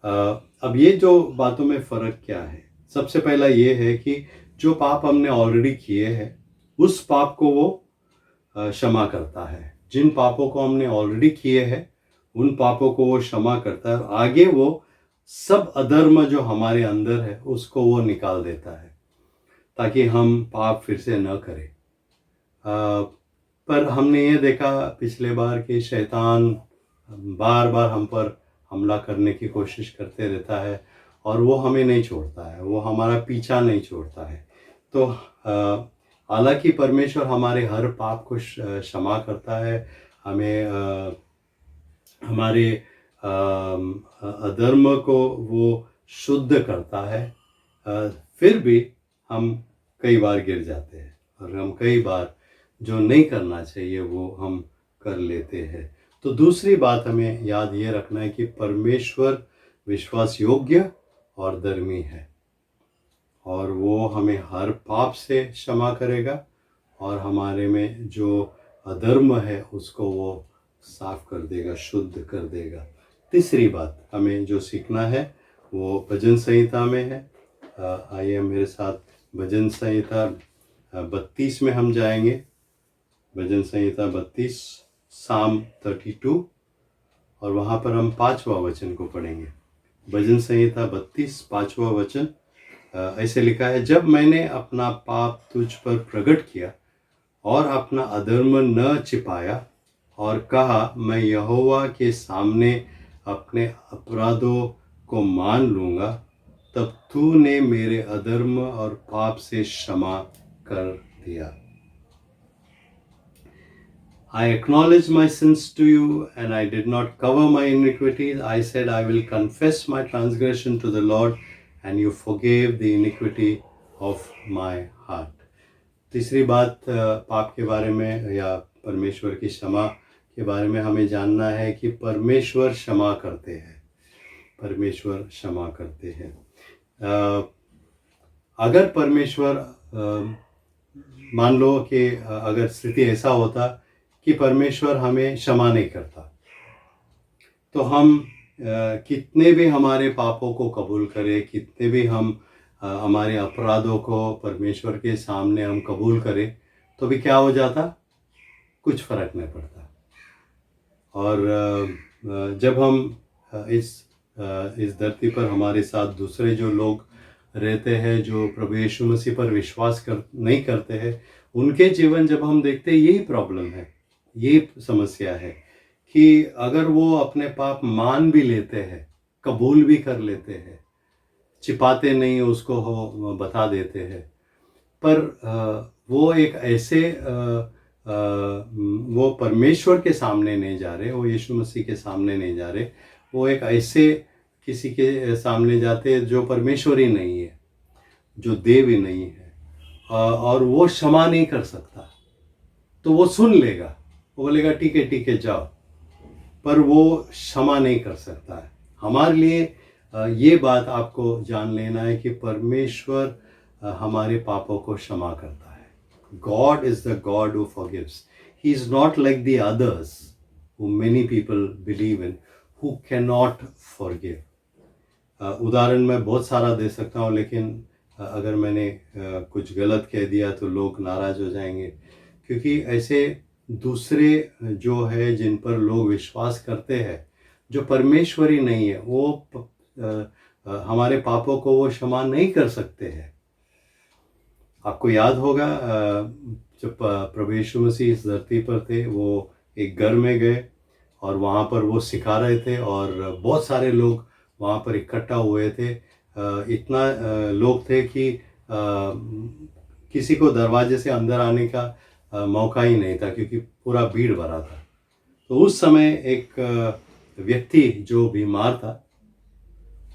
अब ये जो बातों में फ़र्क क्या है? सबसे पहला ये है कि जो पाप हमने ऑलरेडी किए हैं उस पाप को वो क्षमा करता है। जिन पापों को हमने ऑलरेडी किए हैं उन पापों को वो क्षमा करता है। आगे वो सब अधर्म जो हमारे अंदर है उसको वो निकाल देता है ताकि हम पाप फिर से न करें। पर हमने ये देखा पिछले बार कि शैतान बार बार हम पर हमला करने की कोशिश करते रहता है और वो हमें नहीं छोड़ता है, वो हमारा पीछा नहीं छोड़ता है। तो हालांकि परमेश्वर हमारे हर पाप को क्षमा करता है, हमें हमारे अधर्म को वो शुद्ध करता है, फिर भी हम कई बार गिर जाते हैं और हम कई बार जो नहीं करना चाहिए वो हम कर लेते हैं। तो दूसरी बात हमें याद ये रखना है कि परमेश्वर विश्वास योग्य और धर्मी है और वो हमें हर पाप से क्षमा करेगा और हमारे में जो अधर्म है उसको वो साफ कर देगा, शुद्ध कर देगा। तीसरी बात हमें जो सीखना है वो भजन संहिता में है। आइए मेरे साथ भजन संहिता 32 में हम जाएंगे। भजन संहिता 32 साम 32 और वहाँ पर हम 5वां वचन को पढ़ेंगे। भजन संहिता 32 5वां वचन ऐसे लिखा है, जब मैंने अपना पाप तुझ पर प्रकट किया और अपना अधर्म न छिपाया और कहा मैं यहोवा के सामने अपने अपराधों को मान लूँगा, तब तूने मेरे अधर्म और पाप से क्षमा कर दिया। I acknowledge my sins to you, and I did not cover my iniquities. I said, I will confess my transgression to the Lord, and you forgave the iniquity of my heart. तीसरी बात पाप के बारे में या परमेश्वर की क्षमा के बारे में हमें जानना है कि परमेश्वर क्षमा करते हैं। परमेश्वर क्षमा करते हैं। अगर परमेश्वर मान लो कि अगर स्थिति ऐसा होता कि परमेश्वर हमें क्षमा नहीं करता, तो हम कितने भी हमारे पापों को कबूल करें, कितने भी हम हमारे अपराधों को परमेश्वर के सामने हम कबूल करें, तो भी क्या हो जाता? कुछ फर्क नहीं पड़ता। और जब हम इस धरती पर हमारे साथ दूसरे जो लोग रहते हैं, जो प्रभु यीशु मसीह पर विश्वास नहीं करते हैं, उनके जीवन जब हम देखते हैं, यही प्रॉब्लम है, ये समस्या है कि अगर वो अपने पाप मान भी लेते हैं, कबूल भी कर लेते हैं, छिपाते नहीं, उसको हो बता देते हैं, पर वो एक ऐसे वो परमेश्वर के सामने नहीं जा रहे, वो यीशु मसीह के सामने नहीं जा रहे, वो एक ऐसे किसी के सामने जाते जो परमेश्वर ही नहीं है, जो देव ही नहीं है, और वो क्षमा नहीं कर सकता। तो वो सुन लेगा, वो बोलेगा ठीक है जाओ, पर वो क्षमा नहीं कर सकता है। हमारे लिए ये बात आपको जान लेना है कि परमेश्वर हमारे पापों को क्षमा करता है। God is the God who forgives. He is not like the others who many people believe in, who cannot forgive. उदाहरण मैं बहुत सारा दे सकता हूँ, लेकिन अगर मैंने कुछ गलत कह दिया तो लोग नाराज़ हो जाएंगे, क्योंकि ऐसे दूसरे जो है जिन पर लोग विश्वास करते हैं, जो परमेश्वर ही नहीं है, वो हमारे पापों को वो क्षमा नहीं कर सकते हैं। आपको याद होगा जब प्रभु यीशु मसीह इस धरती पर थे, वो एक घर में गए और वहाँ पर वो सिखा रहे थे और बहुत सारे लोग वहाँ पर इकट्ठा हुए थे। इतना लोग थे कि किसी को दरवाजे से अंदर आने का मौका ही नहीं था, क्योंकि पूरा भीड़ भरा था। तो उस समय एक व्यक्ति जो बीमार था,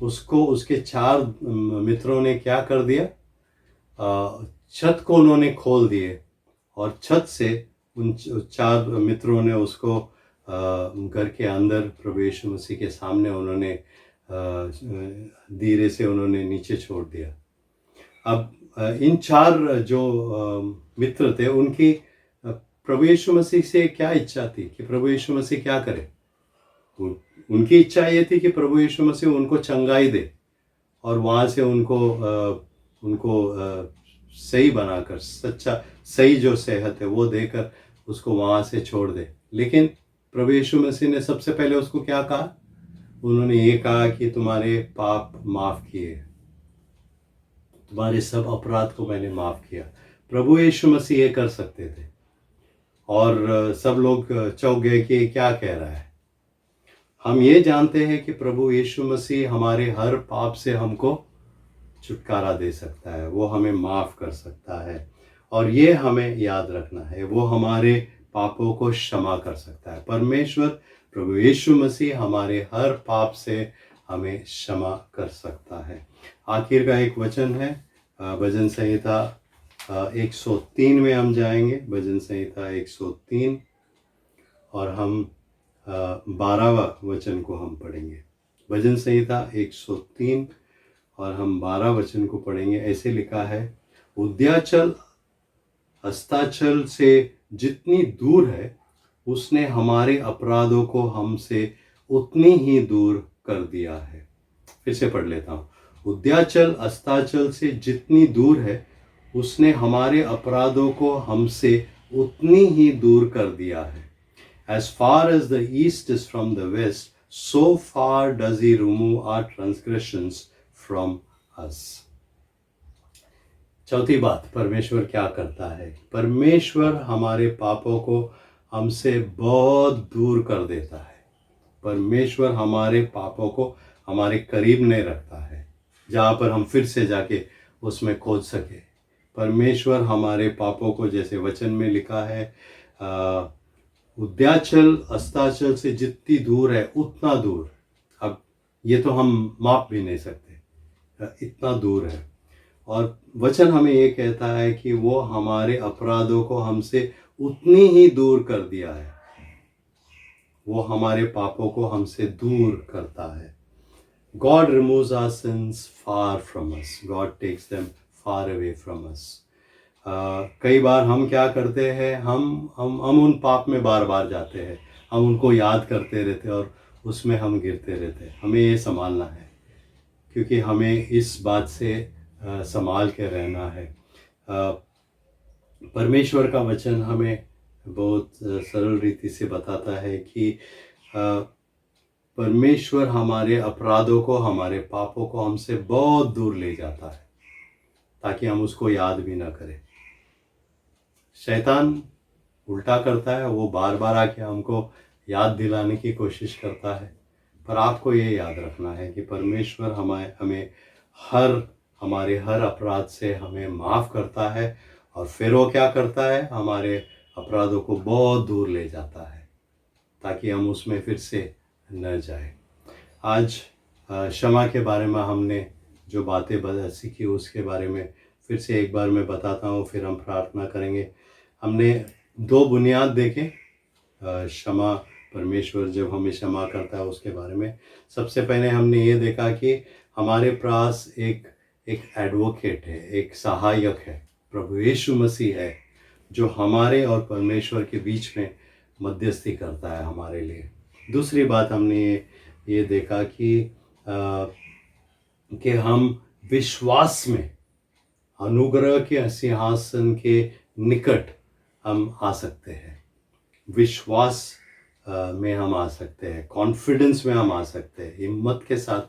उसको उसके 4 मित्रों ने क्या कर दिया, छत को उन्होंने खोल दिए और छत से उन 4 मित्रों ने उसको घर के अंदर प्रभु यीशु मसीह के सामने उन्होंने धीरे से उन्होंने नीचे छोड़ दिया। अब इन 4 जो मित्र थे, उनकी प्रभु यीशु मसीह से क्या इच्छा थी कि प्रभु यीशु मसीह क्या करे? उनकी इच्छा ये थी कि प्रभु यीशु मसीह उनको चंगाई दे और वहाँ से उनको सही बनाकर, सच्चा सही जो सेहत है वो देकर उसको वहाँ से छोड़ दे। लेकिन प्रभु यीशु मसीह ने सबसे पहले उसको क्या कहा? उन्होंने ये कहा कि तुम्हारे पाप माफ़ किए, तुम्हारे सब अपराध को मैंने माफ़ किया। प्रभु यीशु मसीह ये कर सकते थे और सब लोग चौंक गए कि ये क्या कह रहा है। हम ये जानते हैं कि प्रभु यीशु मसीह हमारे हर पाप से हमको छुटकारा दे सकता है, वो हमें माफ़ कर सकता है, और ये हमें याद रखना है, वो हमारे पापों को क्षमा कर सकता है। परमेश्वर प्रभु यीशु मसीह हमारे हर पाप से हमें क्षमा कर सकता है। आखिर का एक वचन है भजन संहिता 103 में हम जाएंगे। भजन संहिता 103 और हम 12वां वचन को हम पढ़ेंगे। भजन संहिता 103 और हम 12 वचन को पढ़ेंगे। ऐसे लिखा है, उद्याचल अस्ताचल से जितनी दूर है, उसने हमारे अपराधों को हमसे उतनी ही दूर कर दिया है। फिर से पढ़ लेता हूँ। उद्याचल अस्ताचल से जितनी दूर है, उसने हमारे अपराधों को हमसे उतनी ही दूर कर दिया है। As far as the east is from the west, so far does he remove our transgressions from us. चौथी बात, परमेश्वर क्या करता है? परमेश्वर हमारे पापों को हमसे बहुत दूर कर देता है। परमेश्वर हमारे पापों को हमारे करीब नहीं रखता है, जहाँ पर हम फिर से जाके उसमें खोज सके। परमेश्वर हमारे पापों को, जैसे वचन में लिखा है, उद्याचल अस्ताचल से जितनी दूर है उतना दूर। अब ये तो हम माप भी नहीं सकते, इतना दूर है। और वचन हमें ये कहता है कि वो हमारे अपराधों को हमसे उतनी ही दूर कर दिया है। वो हमारे पापों को हमसे दूर करता है। God removes our sins far from us. God takes them far away from us. कई बार हम क्या करते हैं, हम उन पाप में बार बार जाते हैं, हम उनको याद करते रहते और उसमें हम गिरते रहते हैं। हमें ये संभालना है, क्योंकि हमें इस बात से संभाल के रहना है। परमेश्वर का वचन हमें बहुत सरल रीति से बताता है कि परमेश्वर हमारे अपराधों को, हमारे पापों को हमसे बहुत दूर ले जाता है, ताकि हम उसको याद भी ना करें। शैतान उल्टा करता है, वो बार बार आके हमको याद दिलाने की कोशिश करता है। पर आपको ये याद रखना है कि परमेश्वर हमें हमारे हर अपराध से हमें माफ़ करता है, और फिर वो क्या करता है, हमारे अपराधों को बहुत दूर ले जाता है, ताकि हम उसमें फिर से न जाए। आज क्षमा के बारे में हमने जो बातें सीखी, उसके बारे में फिर से एक बार मैं बताता हूँ, फिर हम प्रार्थना करेंगे। हमने 2 बुनियाद देखे, क्षमा, परमेश्वर जब हमें क्षमा करता है उसके बारे में। सबसे पहले हमने ये देखा कि हमारे पास एक एडवोकेट है, एक सहायक है, प्रभु यीशु मसीह है, जो हमारे और परमेश्वर के बीच में मध्यस्थी करता है हमारे लिए। दूसरी बात हमने ये देखा कि हम विश्वास में अनुग्रह के सिंहासन के निकट हम आ सकते हैं। विश्वास में हम आ सकते हैं, कॉन्फिडेंस में हम आ सकते हैं, हिम्मत के साथ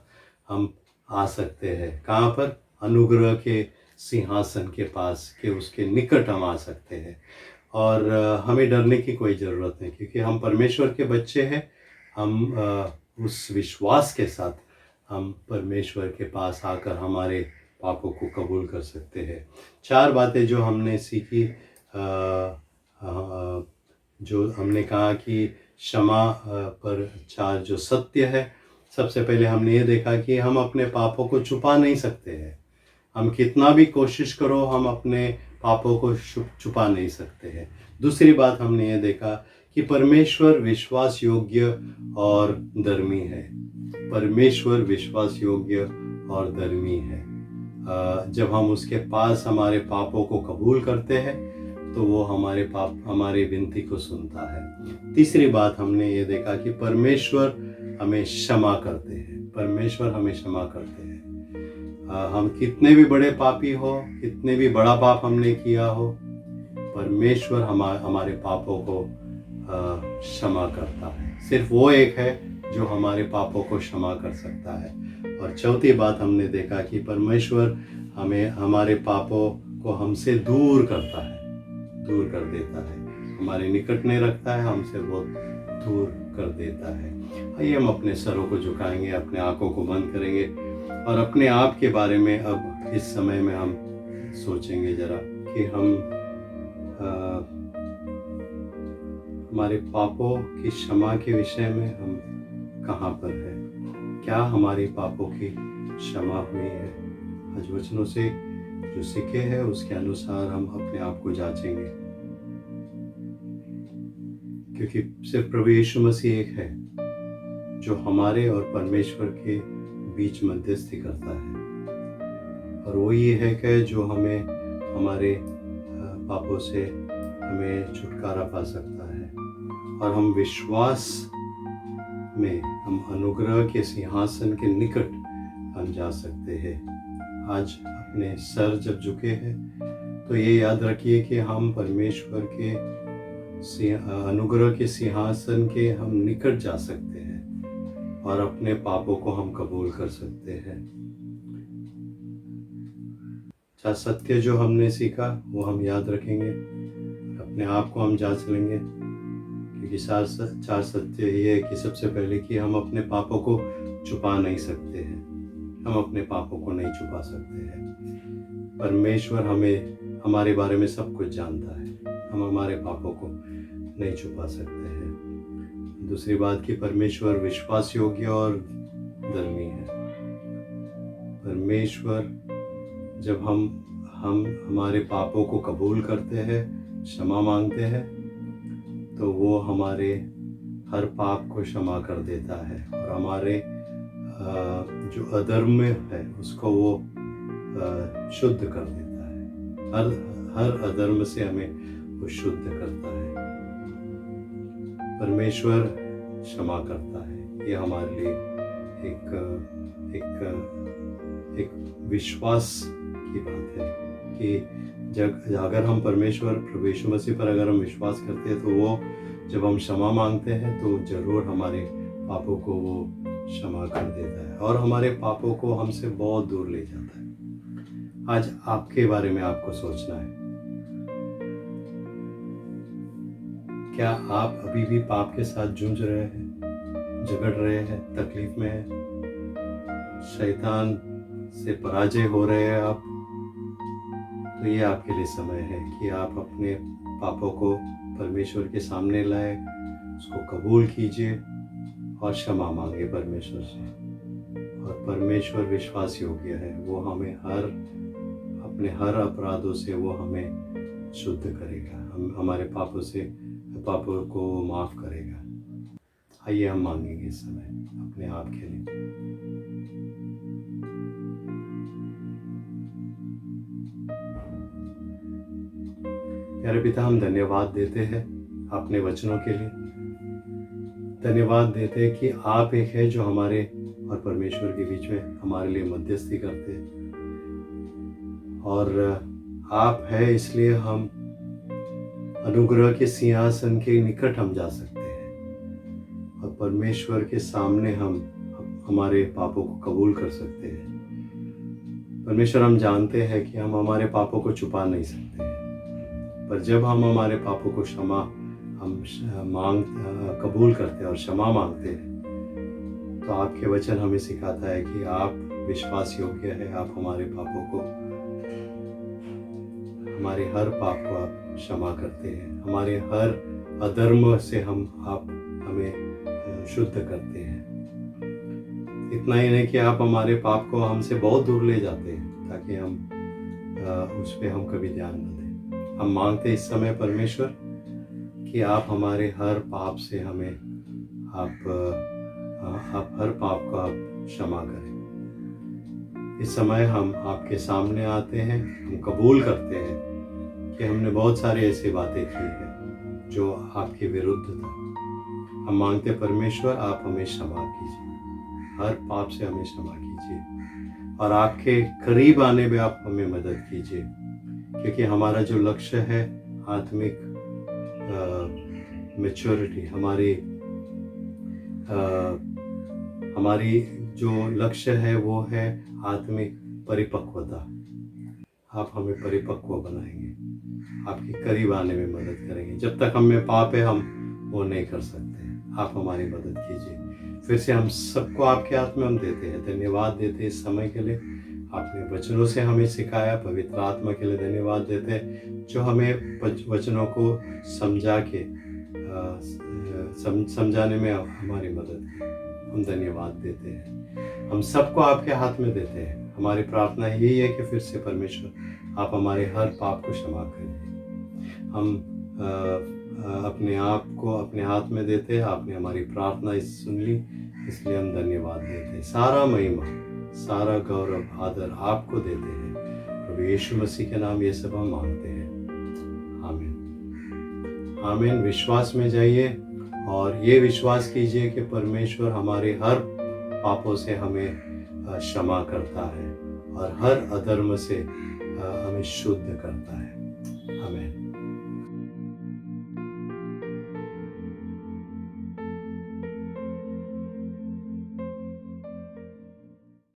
हम आ सकते हैं। कहाँ पर? अनुग्रह के सिंहासन के पास, के उसके निकट हम आ सकते हैं। और हमें डरने की कोई ज़रूरत नहीं, क्योंकि हम परमेश्वर के बच्चे हैं। हम उस विश्वास के साथ हम परमेश्वर के पास आकर हमारे पापों को कबूल कर सकते हैं। 4 बातें जो हमने सीखी, जो हमने कहा कि क्षमा पर 4 जो सत्य है। सबसे पहले हमने ये देखा कि हम अपने पापों को छुपा नहीं सकते हैं। हम कितना भी कोशिश करो, हम अपने पापों को छुपा नहीं सकते हैं। दूसरी बात हमने ये देखा कि परमेश्वर विश्वास योग्य और धर्मी है। परमेश्वर विश्वास योग्य और धर्मी है। जब हम उसके पास हमारे पापों को कबूल करते हैं, तो वो हमारी विनती को सुनता है। तीसरी बात हमने ये देखा कि परमेश्वर हमें क्षमा करते हैं। परमेश्वर हमें क्षमा करते हैं। हम कितने भी बड़े पापी हो, कितने भी बड़ा पाप हमने किया हो, परमेश्वर हमारे पापों को क्षमा करता है। सिर्फ वो एक है जो हमारे पापों को क्षमा कर सकता है। और चौथी बात हमने देखा कि परमेश्वर हमें हमारे पापों को हमसे दूर करता है, दूर कर देता है। हमारे निकट नहीं रखता है, हमसे बहुत दूर कर देता है। आइए हम अपने सरों को झुकाएंगे, अपने आंखों को बंद करेंगे और अपने आप के बारे में अब इस समय में हम सोचेंगे जरा कि हम हमारे पापों की क्षमा के विषय में हम कहाँ पर हैं। क्या हमारी पापों की क्षमा हुई है? आज वचनों से जो सीखे हैं उसके अनुसार हम अपने आप को जांचेंगे, क्योंकि सिर्फ प्रभु यीशु मसीह एक है जो हमारे और परमेश्वर के बीच मध्यस्थी करता है। और वो ये है कि जो हमें हमारे पापों से हमें छुटकारा पा सकता है। और हम विश्वास में हम अनुग्रह के सिंहासन के निकट हम जा सकते हैं। आज अपने सर जब झुके हैं तो ये याद रखिए कि हम परमेश्वर के अनुग्रह के सिंहासन के हम निकट जा सकते हैं और अपने पापों को हम कबूल कर सकते हैं। सत्य जो हमने सीखा वो हम याद रखेंगे, अपने आप को हम जांच लेंगे, क्योंकि चार सत्य ये है कि सबसे पहले कि हम अपने पापों को छुपा नहीं सकते हैं। हम अपने पापों को नहीं छुपा सकते हैं। परमेश्वर हमारे बारे में सब कुछ जानता है, हम हमारे पापों को नहीं छुपा सकते हैं। दूसरी बात कि परमेश्वर विश्वास योग्य और धर्मी है। परमेश्वर जब हम हमारे पापों को कबूल करते हैं, क्षमा मांगते हैं, तो वो हमारे हर पाप को क्षमा कर देता है और हमारे जो अधर्म है उसको वो शुद्ध कर देता है। हर अधर्म से हमें वो शुद्ध करता है। परमेश्वर क्षमा करता है। ये हमारे लिए एक विश्वास की बात है कि अगर हम परमेश्वर प्रभु यीशु मसीह पर अगर हम विश्वास करते हैं तो वो जब हम क्षमा मांगते हैं तो जरूर हमारे पापों को वो क्षमा कर देता है और हमारे पापों को हमसे बहुत दूर ले जाता है। आज आपके बारे में आपको सोचना है, क्या आप अभी भी पाप के साथ जूझ रहे हैं, झगड़ रहे हैं, तकलीफ में हैं, शैतान से पराजय हो रहे हैं आप? तो ये आपके लिए समय है कि आप अपने पापों को परमेश्वर के सामने लाए, उसको कबूल कीजिए और क्षमा मांगे परमेश्वर से। और परमेश्वर विश्वास योग्य है, वो हमें अपने हर अपराधों से वो हमें शुद्ध करेगा, हमारे पापों को माफ करेगा। आइए हम मांगेंगे इस समय अपने आप के लिए। प्यारे पिता, हम धन्यवाद देते हैं अपने वचनों के लिए। धन्यवाद देते हैं कि आप एक है जो हमारे और परमेश्वर के बीच में हमारे लिए मध्यस्थी करते हैं, और आप है इसलिए हम अनुग्रह के सिंहासन के निकट हम जा सकते हैं और परमेश्वर के सामने हम हमारे पापों को कबूल कर सकते हैं। परमेश्वर, हम जानते हैं कि हम हमारे पापों को छुपा नहीं सकते हैं, पर जब हम हमारे पापों को कबूल करते हैं और क्षमा मांगते हैं तो आपके वचन हमें सिखाता है कि आप विश्वास योग्य है। आप हमारे पापों को, हमारे हर पाप को आप क्षमा करते हैं, हमारे हर अधर्म से आप हमें शुद्ध करते हैं। इतना ही नहीं कि आप हमारे पाप को हमसे बहुत दूर ले जाते हैं ताकि हम उस पर हम कभी ध्यान न दें। हम मांगते इस समय परमेश्वर कि आप हमारे हर पाप से हमें आप हर पाप को आप क्षमा करें। इस समय हम आपके सामने आते हैं, हम कबूल करते हैं कि हमने बहुत सारी ऐसी बातें की हैं जो आपके विरुद्ध था। हम मांगते परमेश्वर आप हमें क्षमा कीजिए, हर पाप से हमें क्षमा कीजिए और आपके करीब आने में आप हमें मदद कीजिए, क्योंकि हमारा जो लक्ष्य है आत्मिक मैच्योरिटी, हमारी जो लक्ष्य है वो है आत्मिक परिपक्वता। आप हमें परिपक्व बनाएंगे, आपके करीब आने में मदद करेंगे। जब तक हम में पाप है हम वो नहीं कर सकते। आप हमारी मदद कीजिए। फिर से हम सबको आपके हाथ में हम देते हैं। धन्यवाद देते हैं इस समय के लिए, आपने वचनों से हमें सिखाया। पवित्र आत्मा के लिए धन्यवाद देते हैं जो हमें वचनों को समझा के समझाने में हमारी मदद की। हम धन्यवाद देते हैं। हम सबको आपके हाथ में देते हैं। हमारी प्रार्थना यही है कि फिर से परमेश्वर आप हमारे हर पाप को क्षमा करिए। हम अपने आप को अपने हाथ में देते हैं। आपने हमारी प्रार्थना सुन ली, इसलिए हम धन्यवाद देते हैं। सारा महिमा, सारा गौरव, आदर आपको देते हैं। प्रभु यीशु मसीह के नाम ये सब हम मांगते हैं। आमीन। आमीन। विश्वास में जाइए और ये विश्वास कीजिए कि परमेश्वर हमारे हर पापों से हमें क्षमा करता है और हर अधर्म से हमें शुद्ध करता है। आमीन।